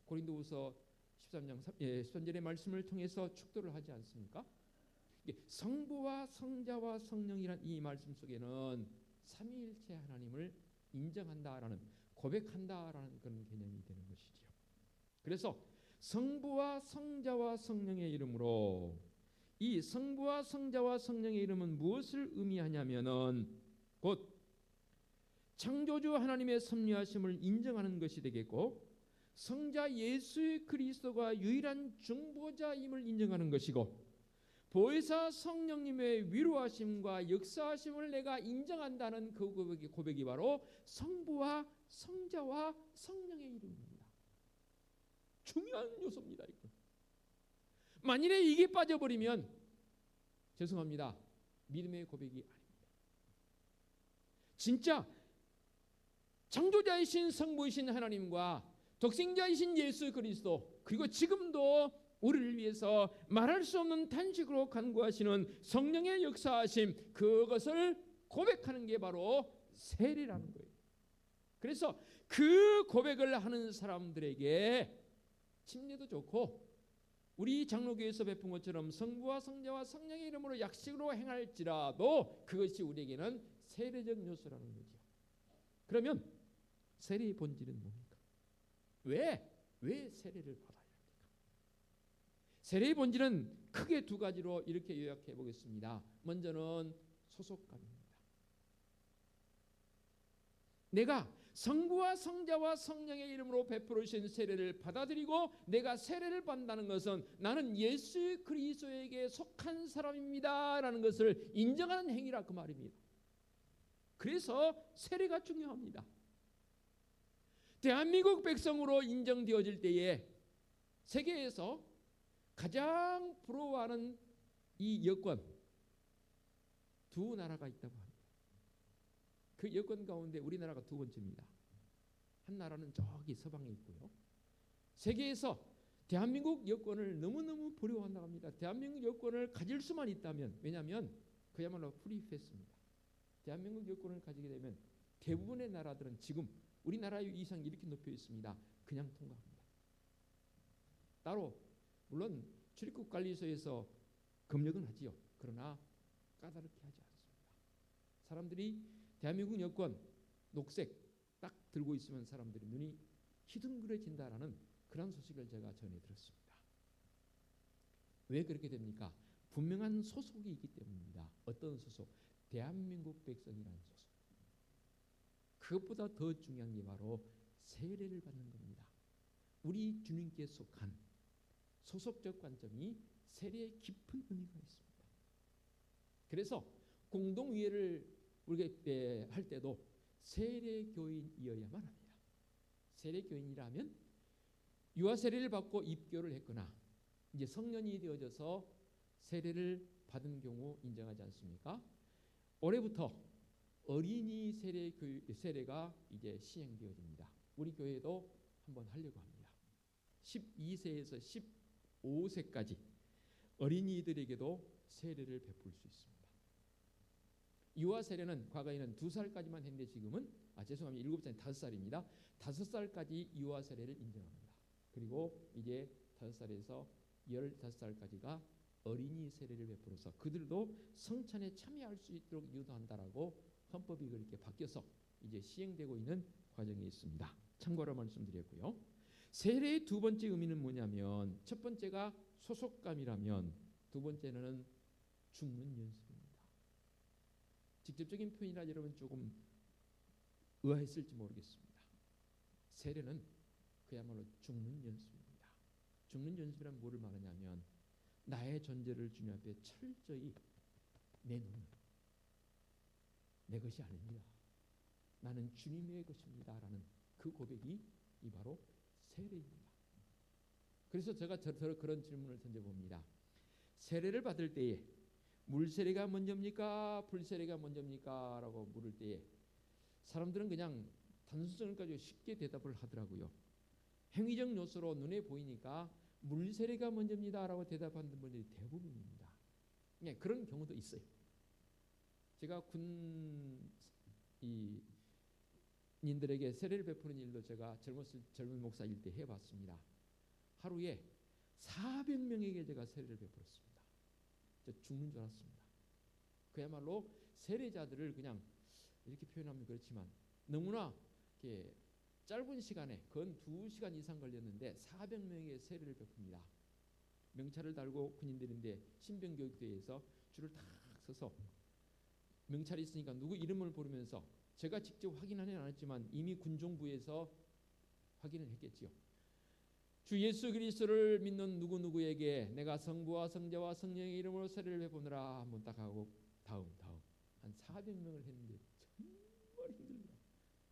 고린도후서 13절의 말씀을 통해서 축도를 하지 않습니까? 성부와 성자와 성령이란 이 말씀 속에는 삼위일체 하나님을 인정한다라는 고백한다라는 그런 개념이 되는 것이지요. 그래서 성부와 성자와 성령의 이름으로 이 성부와 성자와 성령의 이름은 무엇을 의미하냐면은 곧 창조주 하나님의 섭리하심을 인정하는 것이 되겠고 성자 예수 그리스도가 유일한 중보자임을 인정하는 것이고 보혜사 성령님의 위로하심과 역사하심을 내가 인정한다는 그 고백이 바로 성부와 성자와 성령의 이름입니다. 중요한 요소입니다. 이거. 만일에 이게 빠져버리면 죄송합니다. 믿음의 고백이 아닙니다. 진짜 창조자이신 성부이신 하나님과 독생자이신 예수 그리스도 그리고 지금도 우리를 위해서 말할 수 없는 탄식으로 간구하시는 성령의 역사하심 그것을 고백하는 게 바로 세례라는 거예요. 그래서 그 고백을 하는 사람들에게 침례도 좋고 우리 장로교에서 베푼 것처럼 성부와 성자와 성령의 이름으로 약식으로 행할지라도 그것이 우리에게는 세례적 요소라는 거죠. 그러면 세례의 본질은 뭡니까? 왜 세례를 받아야 합니까? 세례의 본질은 크게 두 가지로 이렇게 요약해 보겠습니다. 먼저는 소속감입니다. 내가 성부와 성자와 성령의 이름으로 베풀어 주신 세례를 받아들이고 내가 세례를 받는다는 것은 나는 예수 그리스도에게 속한 사람입니다라는 것을 인정하는 행위라 그 말입니다. 그래서 세례가 중요합니다. 대한민국 백성으로 인정되어질 때에 세계에서 가장 부러워하는 이 여권 두 나라가 있다고 합니다. 그 여권 가운데 우리나라가 두 번째입니다. 한 나라는 저기 서방에 있고요. 세계에서 대한민국 여권을 너무너무 부러워한다고 합니다. 대한민국 여권을 가질 수만 있다면, 왜냐하면 그야말로 프리패스입니다. 대한민국 여권을 가지게 되면 대부분의 나라들은 지금 우리나라의 이상 이렇게 높여 있습니다. 그냥 통과합니다. 따로 물론 출입국 관리소에서 검역은 하지요. 그러나 까다롭게 하지 않습니다. 사람들이 대한민국 여권 녹색 딱 들고 있으면 사람들이 눈이 희둥그레진다라는 그런 소식을 제가 전해 들었습니다. 왜 그렇게 됩니까? 분명한 소속이 있기 때문입니다. 어떤 소속? 대한민국 백성이라는 소속. 그것보다 더 중요한 게 바로 세례를 받는 겁니다. 우리 주님께 속한 소속적 관점이 세례에 깊은 의미가 있습니다. 그래서 공동위회를 우리가 할 때도 세례교인이어야만 합니다. 세례교인이라면 유아 세례를 받고 입교를 했거나 이제 성년이 되어져서 세례를 받은 경우 인정하지 않습니까? 올해부터 어린이 세례가 이제 시행되어집니다. 우리 교회도 한번 하려고 합니다. 12세에서 15세까지 어린이들에게도 세례를 베풀 수 있습니다. 유아 세례는 과거에는 2살까지만 했는데 지금은 죄송합니다. 7살, 5살입니다. 5살까지 유아 세례를 인정합니다. 그리고 이제 5살에서 15살까지가 어린이 세례를 베풀어서 그들도 성찬에 참여할 수 있도록 유도한다라고 헌법이 그렇게 바뀌어서 이제 시행되고 있는 과정이 있습니다. 참고로 말씀드렸고요. 세례의 두 번째 의미는 뭐냐면 첫 번째가 소속감이라면 두 번째는 죽는 연습입니다. 직접적인 표현이라 여러분 조금 의아했을지 모르겠습니다. 세례는 그야말로 죽는 연습입니다. 죽는 연습이란 뭐를 말하냐면 나의 존재를 주님 앞에 철저히 내놓는, 내 것이 아닙니다. 나는 주님의 것입니다 라는 그 고백이 이 바로 세례입니다. 그래서 제가 그런 질문을 던져봅니다. 세례를 받을 때에 물세례가 먼저입니까? 불세례가 먼저입니까? 라고 물을 때에 사람들은 그냥 단순성을 가지고 쉽게 대답을 하더라고요. 행위적 요소로 눈에 보이니까 물세례가 먼저입니다 라고 대답하는 분들이 대부분입니다. 네, 그런 경우도 있어요. 제가 군인들에게 세례를 베푸는 일도 제가 젊은 목사일 때 해봤습니다. 하루에 400명에게 제가 세례를 베풀었습니다. 저 죽는 줄 알았습니다. 그야말로 세례자들을 그냥 이렇게 표현하면 그렇지만 너무나 이렇게 짧은 시간에 건 2시간 이상 걸렸는데 400명에게 세례를 베풉니다. 명찰을 달고 군인들인데 신병교육대회에서 줄을 탁 서서 명찰이 있으니까 누구 이름을 부르면서 제가 직접 확인하지는 않았지만 이미 군종부에서 확인을 했겠지요. 주 예수 그리스도를 믿는 누구누구에게 내가 성부와 성자와 성령의 이름으로 세례를 베푸느라 한번 딱 하고 다음 한 400명을 했는데 정말 힘듭니다.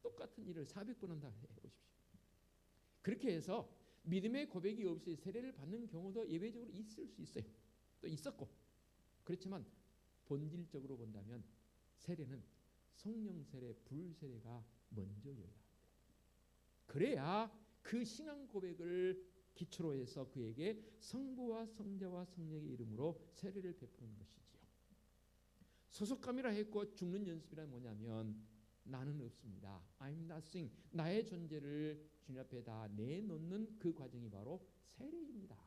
똑같은 일을 400번 한다 해보십시오. 그렇게 해서 믿음의 고백이 없이 세례를 받는 경우도 예외적으로 있을 수 있어요. 또 있었고 그렇지만 본질적으로 본다면 세례는 성령 세례, 불세례가 먼저여야 합니다. 그래야 그 신앙 고백을 기초로 해서 그에게 성부와 성자와 성령의 이름으로 세례를 베푸는 것이지요. 소속감이라 했고 죽는 연습이란 뭐냐면 나는 없습니다. I'm nothing. 나의 존재를 주님 앞에 다 내놓는 그 과정이 바로 세례입니다.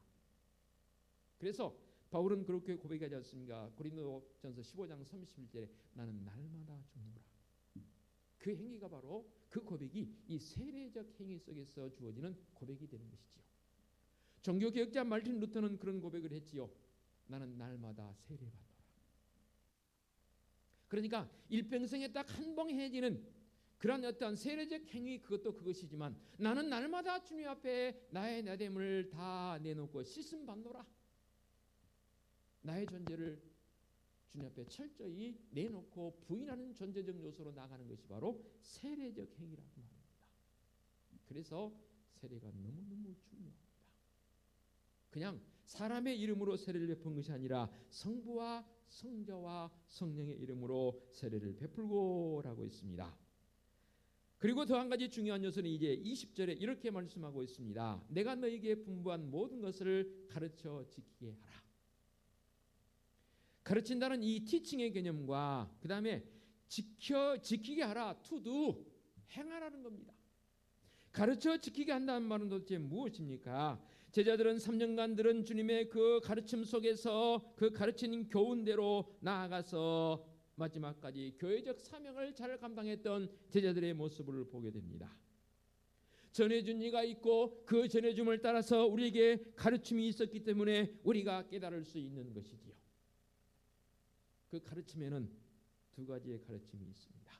그래서 바울은 그렇게 고백하지 않습니까? 고린도전서 15장 31절에 나는 날마다 죽노라. 그 행위가 바로 그 고백이 이 세례적 행위 속에서 주어지는 고백이 되는 것이지요. 종교개혁자 말틴 루터는 그런 고백을 했지요. 나는 날마다 세례받노라. 그러니까 일평생에 딱 한 번 해지는 그런 어떤 세례적 행위 그것도 그것이지만 나는 날마다 주님 앞에 나의 나됨을 다 내놓고 씻음 받노라. 나의 존재를 주님 앞에 철저히 내놓고 부인하는 존재적 요소로 나가는 것이 바로 세례적 행위라고 말합니다. 그래서 세례가 너무너무 중요합니다. 그냥 사람의 이름으로 세례를 베푼 것이 아니라 성부와 성자와 성령의 이름으로 세례를 베풀고라고 있습니다. 그리고 더 한 가지 중요한 요소는 이제 20절에 이렇게 말씀하고 있습니다. 내가 너에게 분부한 모든 것을 가르쳐 지키게 하라. 가르친다는 이 티칭의 개념과 그 다음에 지키게 하라, to do, 행하라는 겁니다. 가르쳐 지키게 한다는 말은 도대체 무엇입니까? 제자들은 3년간 들은 주님의 그 가르침 속에서 그 가르치는 교훈대로 나아가서 마지막까지 교회적 사명을 잘 감당했던 제자들의 모습을 보게 됩니다. 전해준 이가 있고 그 전해줌을 따라서 우리에게 가르침이 있었기 때문에 우리가 깨달을 수 있는 것이지요. 그 가르침에는 두 가지의 가르침이 있습니다.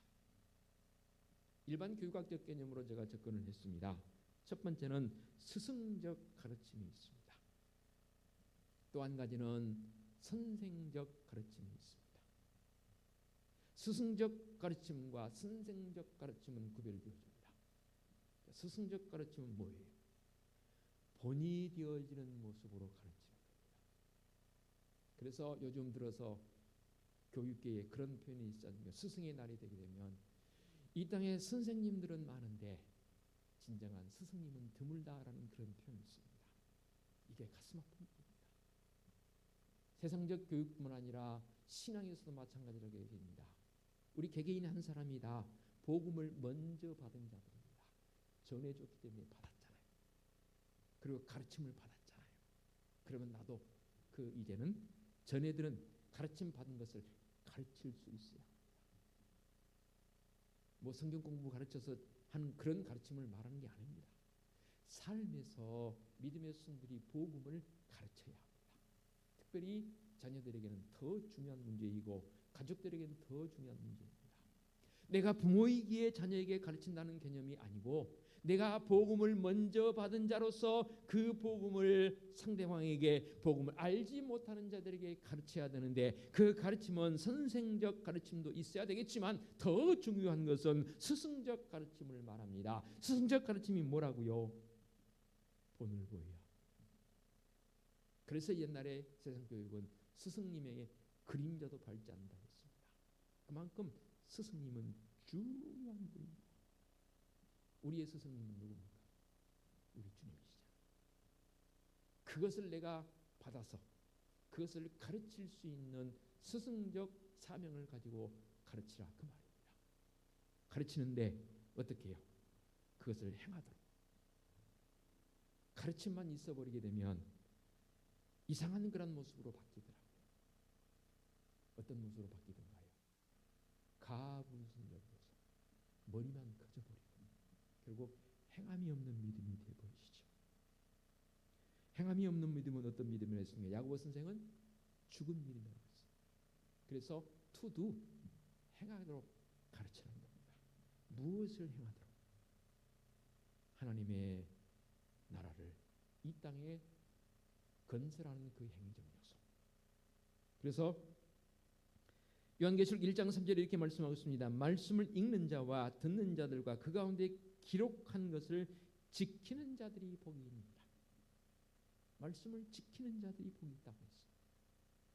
일반 교육학적 개념으로 제가 접근을 했습니다. 첫 번째는 스승적 가르침이 있습니다. 또 한 가지는 선생적 가르침이 있습니다. 스승적 가르침과 선생적 가르침은 구별되어집니다. 스승적 가르침은 뭐예요? 본이 되어지는 모습으로 가르치는 겁니다. 그래서 요즘 들어서 교육계에 그런 표현이 있었는데, 스승의 날이 되게 되면 이 땅에 선생님들은 많은데 진정한 스승님은 드물다라는 그런 표현을 씁니다. 이게 가슴 아픈 일입니다. 세상적 교육뿐만 아니라 신앙에서도 마찬가지라고 얘기합니다. 우리 개개인 한 사람이 다 복음을 먼저 받은 자들입니다. 전해줬기 때문에 받았잖아요. 그리고 가르침을 받았잖아요. 그러면 나도 그 이제는 전해들은 가르침 받은 것을 가르칠 수 있어야 합니다. 뭐 성경 공부 가르쳐서 하는 그런 가르침을 말하는 게 아닙니다. 삶에서 믿음의 순들이 복음을 가르쳐야 합니다. 특별히 자녀들에게는 더 중요한 문제이고 가족들에게는 더 중요한 문제입니다. 내가 부모이기에 자녀에게 가르친다는 개념이 아니고 내가 복음을 먼저 받은 자로서 그 복음을 상대방에게 복음을 알지 못하는 자들에게 가르쳐야 되는데, 그 가르침은 선생적 가르침도 있어야 되겠지만 더 중요한 것은 스승적 가르침을 말합니다. 스승적 가르침이 뭐라고요? 본을 보여야. 그래서 옛날에 세상 교육은 스승님에게 그림자도 밟지 않는다고 했습니다. 그만큼 스승님은 중요한 분입니다. 우리의 스승님은 누굽니까? 우리 주님이시잖아요. 그것을 내가 받아서 그것을 가르칠 수 있는 스승적 사명을 가지고 가르치라, 그 말입니다. 가르치는데 어떻게 해요? 그것을 행하도록. 가르침만 있어버리게 되면 이상한 그런 모습으로 바뀌더라고요. 어떤 모습으로 바뀌던가요? 가분순적으로서 머리만 커져버리고 결국 행함이 없는 믿음이 되어버리시죠. 행함이 없는 믿음은 어떤 믿음이라 했습니까? 야고보 선생은 죽은 믿음이라고 했습니다. 그래서 to do, 행하도록 가르치는 겁니다. 무엇을 행하도록? 하나님의 나라를 이 땅에 건설하는 그 행정 요소. 그래서 요한계시록 1장 3절에 이렇게 말씀하고 있습니다. 말씀을 읽는 자와 듣는 자들과 그 가운데 기록한 것을 지키는 자들이 복이 있습니다. 말씀을 지키는 자들이 복이 있다고 했습니다.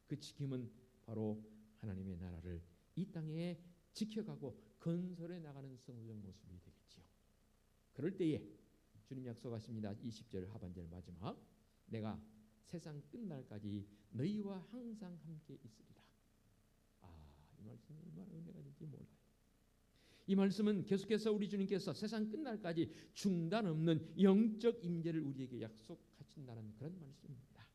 그 지킴은 바로 하나님의 나라를 이 땅에 지켜가고 건설해 나가는 성도적 모습이 되겠지요. 그럴 때에 주님 약속하십니다. 20절 하반절 마지막, 내가 세상 끝날까지 너희와 항상 함께 있으리라. 이 말씀이 얼마나 은혜가 될지 몰라요. 이 말씀은 계속해서 우리 주님께서 세상 끝날까지 중단 없는 영적 임재를 우리에게 약속하신다는 그런 말씀입니다.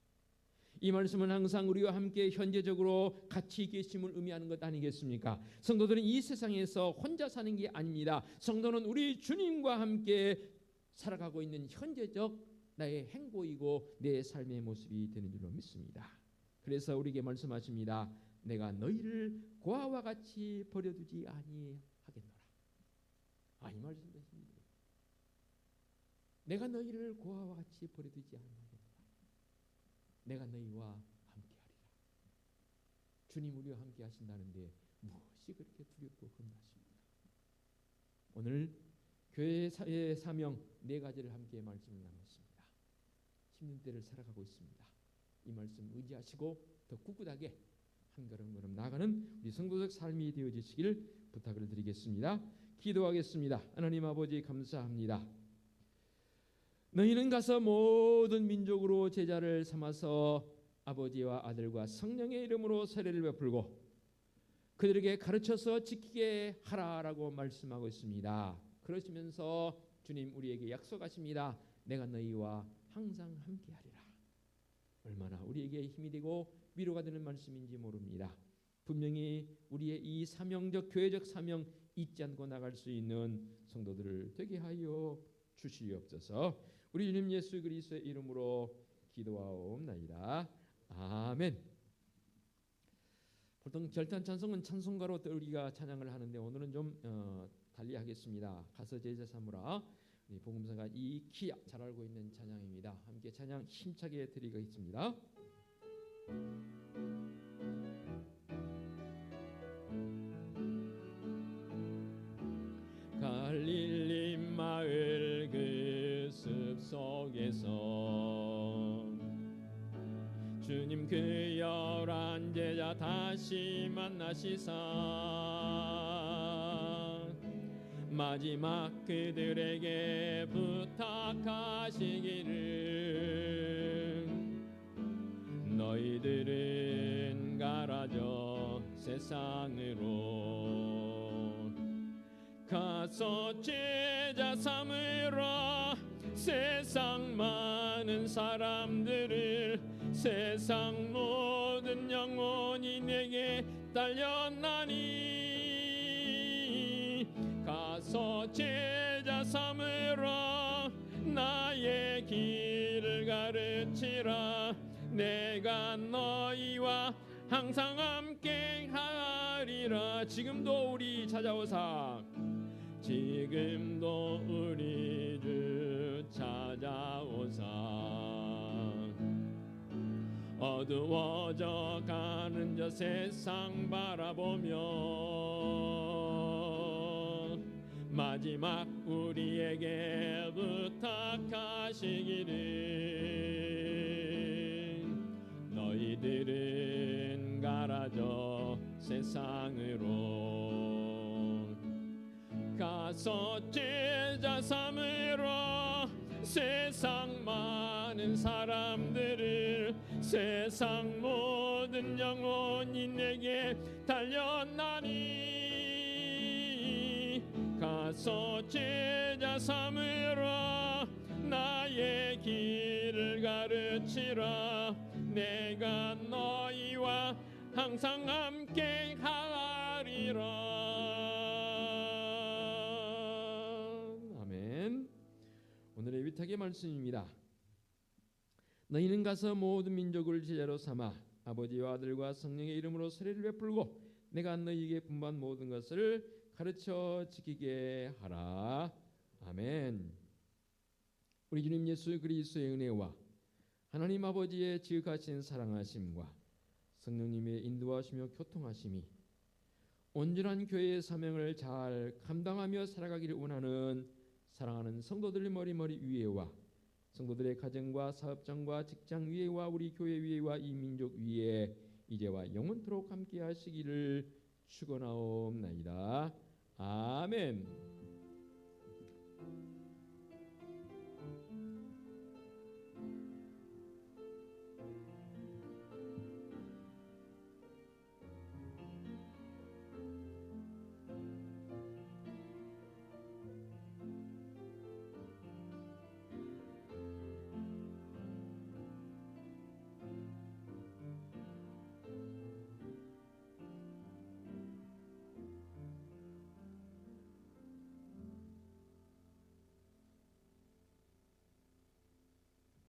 이 말씀은 항상 우리와 함께 현재적으로 같이 계심을 의미하는 것 아니겠습니까? 성도들은 이 세상에서 혼자 사는 게 아닙니다. 성도는 우리 주님과 함께 살아가고 있는 현재적 나의 행보이고 내 삶의 모습이 되는 줄로 믿습니다. 그래서 우리에게 말씀하십니다. 내가 너희를 고아와 같이 버려두지 아니하겠노라. 이 말씀 되십니다. 내가 너희를 고아와 같이 버려두지 아니하겠노라. 내가 너희와 함께하리라. 주님 우리와 함께 하신다는데 무엇이 그렇게 두렵고 겁나십니까? 오늘 교회의 사회의 사명 네 가지를 함께 말씀을 나눴습니다. 힘든 때를 살아가고 있습니다. 이 말씀 의지하시고 더 꿋꿋하게 한 걸음 나가는 우리 성도적 삶이 되어지시기를 부탁을 드리겠습니다. 기도하겠습니다. 하나님 아버지 감사합니다. 너희는 가서 모든 민족으로 제자를 삼아서 아버지와 아들과 성령의 이름으로 세례를 베풀고 그들에게 가르쳐서 지키게 하라라고 말씀하고 있습니다. 그러시면서 주님 우리에게 약속하십니다. 내가 너희와 항상 함께하리라. 얼마나 우리에게 힘이 되고 위로가 되는 말씀인지 모릅니다. 분명히 우리의 이 사명적 교회적 사명 잊지 않고 나갈 수 있는 성도들을 되게 하여 주시옵소서. 우리 주님 예수 그리스도의 이름으로 기도하옵나이다. 아멘. 보통 절단 찬송은 찬송가로 우리가 찬양을 하는데 오늘은 좀 달리 하겠습니다. 가서 제자 삼으라. 복음사가 익히 잘 알고 있는 찬양입니다. 함께 찬양 힘차게 드리겠습니다. 갈릴리 마을 그 숲속에서 주님 그 열한 제자 다시 만나시사 마지막 그들에게 부탁하시기를 너희들은 가라져 세상으로 가서 제자 삼으라 세상 많은 사람들을 세상 모든 영혼이 내게 딸렸나니 가서 제자 삼으라 나의 길을 가르치라 내가 너희와 항상 함께 하리라. 지금도 우리 찾아오사 지금도 우리 주 찾아오사 어두워져 가는 저 세상 바라보며 마지막 우리에게 부탁하시기를 너희들은 가라져 세상으로 가서 제자 삼으라 세상 많은 사람들을 세상 모든 영혼이 내게 달렸나니 가서 제자 삼으라 나의 길을 가르치라 내가 너희와 항상 함께 하리라. 아멘. 오늘의 위탁의 말씀입니다. 너희는 가서 모든 민족을 제자로 삼아 아버지와 아들과 성령의 이름으로 세례를 베풀고 내가 너희에게 분부한 모든 것을 가르쳐 지키게 하라. 아멘. 우리 주님 예수 그리스도의 은혜와 하나님 아버지의 지극하신 사랑하심과 성령님의 인도하시며 교통하심이 온전한 교회의 사명을 잘 감당하며 살아가기를 원하는 사랑하는 성도들의 머리 위에와 성도들의 가정과 사업장과 직장 위에와 우리 교회 위에와 이 민족 위에 이제와 영원토록 함께 하시기를 축원하옵나이다. 아멘.